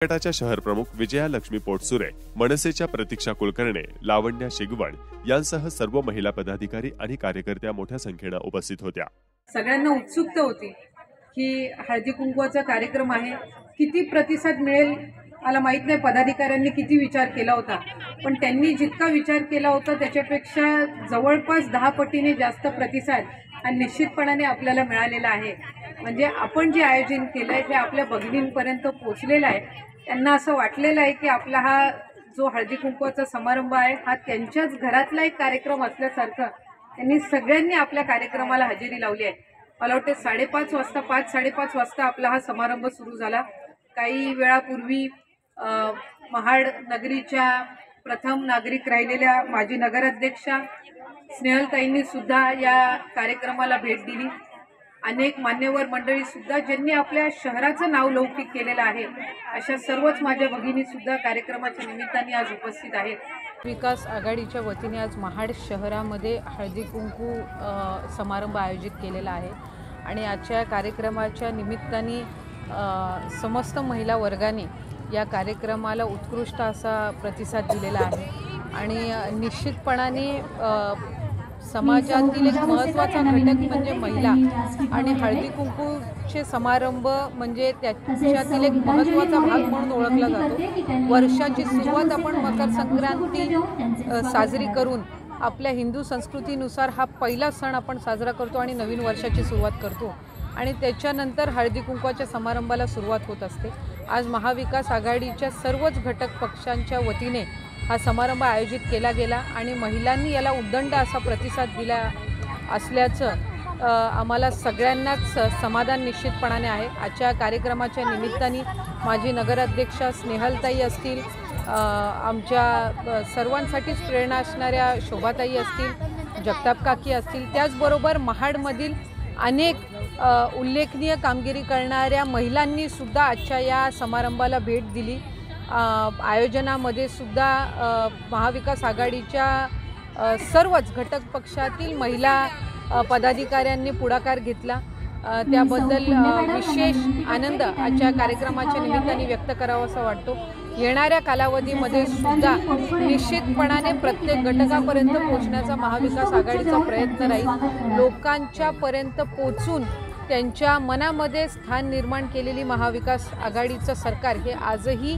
गटाच्या शहर प्रमुख विजया लक्ष्मी पोटसुरे, मनसेच्या प्रतीक्षा कुलकर्णी, लावण्या शिगवण यांसह सर्व महिला पदाधिकारी आणि कार्यकर्त्या मोठ्या संख्येने उपस्थित होत्या। सगळ्यांना उत्सुकता होती की हळदी कुंकवाचा कार्यक्रम आहे, किती प्रतिसाद मिळेल मला माहित नाही, पदाधिकाऱ्यांनी किती विचार केला होता, पण त्यांनी जितका विचार केला होता त्याच्यापेक्षा जवळपास 10 पटीने जास्त प्रतिसाद आणि निश्चितपणाने आपल्याला मिळालेला आहे। म्हणजे आपण जे आयोजन केलंय ते आपल्या भगिनींपर्यंत पोहोचलेलं आहे। त्यांना असं वाटलेलं आहे की आपला हा जो हळदी कुंकवाचा समारंभ आहे हा त्यांच्याच घरातला एक कार्यक्रम असल्यासारखं त्यांनी सगळ्यांनी आपल्या कार्यक्रमाला हजेरी लावली आहे। मला वाटते 5:30 वाजता 5-5:30 वाजता आपला हा समारंभ सुरू झाला। काही वेळापूर्वी महाड नगरीच्या प्रथम नागरिक राहिलेल्या माजी नगराध्यक्षा स्नेहलताईंनी सुद्धा या कार्यक्रमाला भेट दिली। अनेक मान्यवर मंडळी सुद्धा ज्यांनी आपल्या शहराचं नाव लौकिक केलेलं आहे अशा सर्वच माझ्या भगिनी सुद्धा कार्यक्रमाच्या निमित्ताने आज उपस्थित आहेत। विकास आघाडीच्या वतीने आज महाड शहरामध्ये हळदी कुंकू समारंभ आयोजित केलेला आहे आणि आजच्या कार्यक्रमाच्या निमित्ताने समस्त महिला वर्गाने या कार्यक्रमाला उत्कृष्ट असा प्रतिसाद दिलेला आहे आणि निश्चितपणाने समाजातील एक महत्त्वाचा घटक म्हणजे महिला आणि हळदी कुंकूचे समारंभ म्हणजे त्याच्यातील एक महत्त्वाचा भाग म्हणून ओळखला जातो। वर्षाची सुरुवात आपण मकर संक्रांती साजरी करून आपल्या हिंदू संस्कृतीनुसार हा पहिला सण आपण साजरा करतो आणि नवीन वर्षाची सुरुवात करतो आणि त्याच्यानंतर हळदी कुंकवाच्या समारंभाला सुरुवात होत असते। आज महाविकास आघाडीच्या सर्वच घटक पक्षांच्या वतीने हा समारंभ आयोजित केला गेला आणि महिलांनी याला उदंड असा प्रतिसाद दिला असल्याचं आम्हाला सगळ्यांनाच समाधान निश्चितपणाने आहे। आजच्या कार्यक्रमाच्या निमित्ताने माझी नगराध्यक्षा स्नेहलताई असतील, आमच्या सर्वांसाठीच प्रेरणा असणाऱ्या शोभाताई असतील, जगताप काकी असतील, त्याचबरोबर महाडमधील अनेक उल्लेखनीय कामगिरी करणाऱ्या महिलांनी सुद्धा आजच्या या समारंभाला भेट दिली। आयोजनामध्ये सुद्धा महाविकास आघाडीच्या सर्वच घटक पक्षातील महिला पदाधिकाऱ्यांनी पुढाकार घेतला, त्याबद्दल विशेष आनंद आजच्या कार्यक्रमाच्या निमित्ताने व्यक्त करावासा वाटतो। येणाऱ्या कालावधीमध्ये सुद्धा निश्चितपणाने प्रत्येक घटकापर्यंत पोहोचण्याचा महाविकास आघाडीचा प्रयत्न राहील। लोकांच्यापर्यंत पोहोचून त्यांच्या मनामध्ये स्थान निर्माण केलेली महाविकास आघाडीचं सरकार हे आजही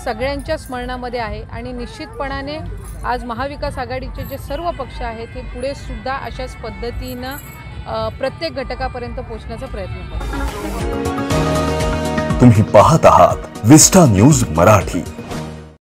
सगळ्यांच्या स्मरणामध्ये आहे आणि निश्चितपणाने आज महाविकास आघाडीचे जे सर्व पक्ष आहेत हे पुढे सुद्धा अशाच पद्धतीनं प्रत्येक घटकापर्यंत पोहोचण्याचा प्रयत्न करतात। तुम्ही पाहत आहात विस्टा न्यूज मराठी।